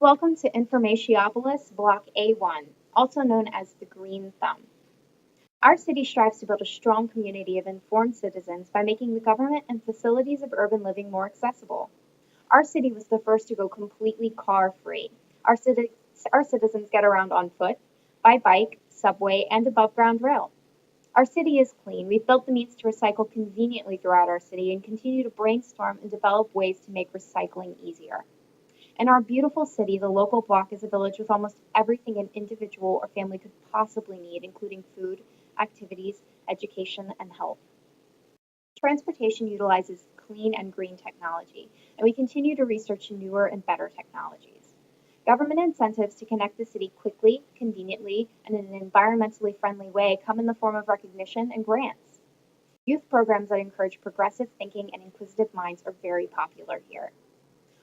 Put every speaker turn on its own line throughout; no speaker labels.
Welcome to Informatiopolis, Block A1, also known as the Green Thumb. Our city strives to build a strong community of informed citizens by making the government and facilities of urban living more accessible. Our city was the first to go completely car-free. Our citizens get around on foot, by bike, subway, and above-ground rail. Our city is clean. We've built the means to recycle conveniently throughout our city and continue to brainstorm and develop ways to make recycling easier. In our beautiful city, the local block is a village with almost everything an individual or family could possibly need, including food, activities, education, and health. Transportation utilizes clean and green technology, and we continue to research newer and better technologies. Government incentives to connect the city quickly, conveniently, and in an environmentally friendly way come in the form of recognition and grants. Youth programs that encourage progressive thinking and inquisitive minds are very popular here.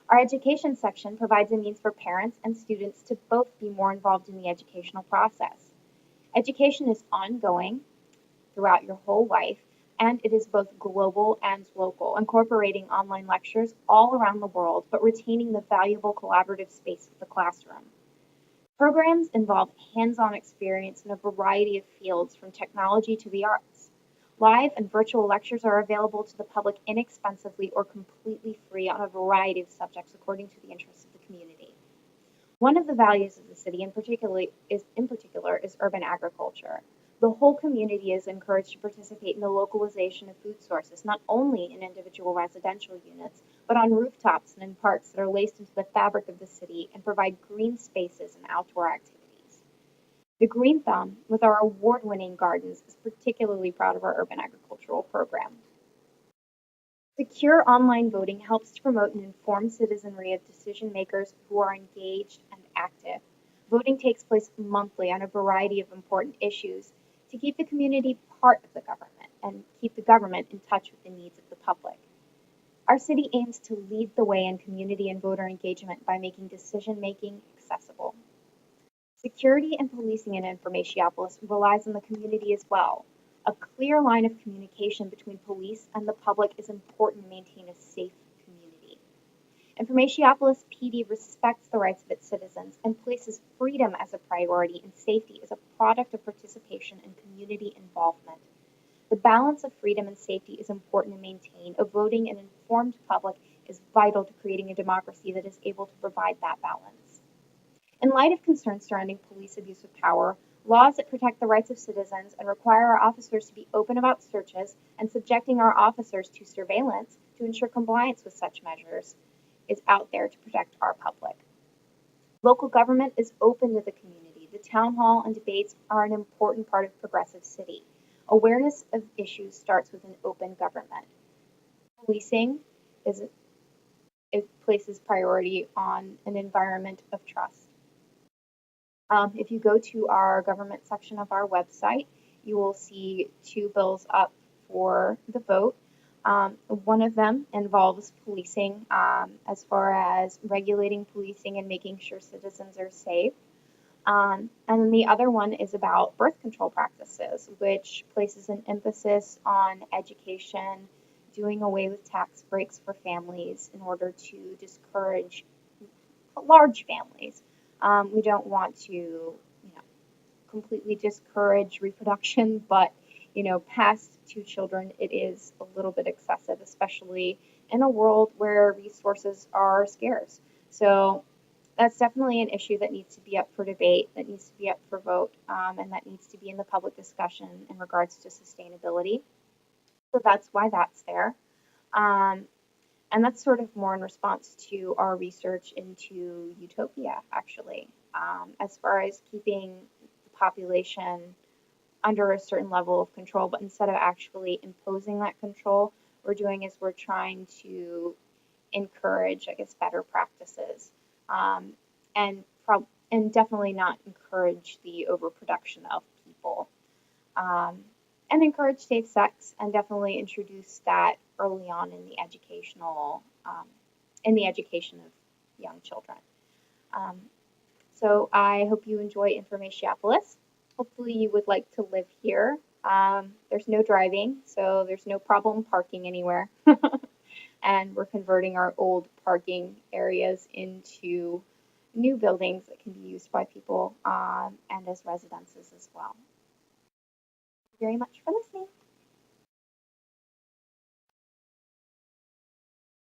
Our education section provides a means for parents and students to both be more involved in the educational process. Education is ongoing throughout your whole life, and it is both global and local, incorporating online lectures all around the world, but retaining the valuable collaborative space of the classroom. Programs involve hands-on experience in a variety of fields, from technology to the arts. Live and virtual lectures are available to the public inexpensively or completely free on a variety of subjects according to the interests of the community. One of the values of the city in particular is urban agriculture. The whole community is encouraged to participate in the localization of food sources, not only in individual residential units, but on rooftops and in parks that are laced into the fabric of the city and provide green spaces and outdoor activities. The Green Thumb, with our award-winning gardens, is particularly proud of our urban agricultural program. Secure online voting helps to promote an informed citizenry of decision makers who are engaged and active. Voting takes place monthly on a variety of important issues to keep the community part of the government and keep the government in touch with the needs of the public. Our city aims to lead the way in community and voter engagement by making decision making accessible. Security and policing in Informatiopolis relies on the community as well. A clear line of communication between police and the public is important to maintain a safe community. Informatiopolis PD respects the rights of its citizens and places freedom as a priority and safety as a product of participation and community involvement. The balance of freedom and safety is important to maintain. A voting and informed public is vital to creating a democracy that is able to provide that balance. In light of concerns surrounding police abuse of power, laws that protect the rights of citizens and require our officers to be open about searches and subjecting our officers to surveillance to ensure compliance with such measures is out there to protect our public. Local government is open to the community. The town hall and debates are an important part of progressive city. Awareness of issues starts with an open government. Policing is it places priority on an environment of trust. If you go to our government section of our website, you will see two bills up for the vote. One of them involves policing, as far as regulating policing and making sure citizens are safe. And then the other one is about birth control practices, which places an emphasis on education, doing away with tax breaks for families in order to discourage large families. We don't want to, completely discourage reproduction, but past two children, it is a little bit excessive, especially in a world where resources are scarce. So that's definitely an issue that needs to be up for debate, that needs to be up for vote, and that needs to be in the public discussion in regards to sustainability. So that's why that's there. And that's sort of more in response to our research into utopia, actually, as far as keeping the population under a certain level of control. But instead of actually imposing that control, we're doing is we're trying to encourage, I guess, better practices, and and definitely not encourage the overproduction of people. And encourage safe sex, and definitely introduce that early on in the education of young children. Um, so I hope you enjoy Informatiopolis. Hopefully you would like to live here. There's no driving, so there's no problem parking anywhere. And we're converting our old parking areas into new buildings that can be used by people and as residences as well. Thank you very much for listening.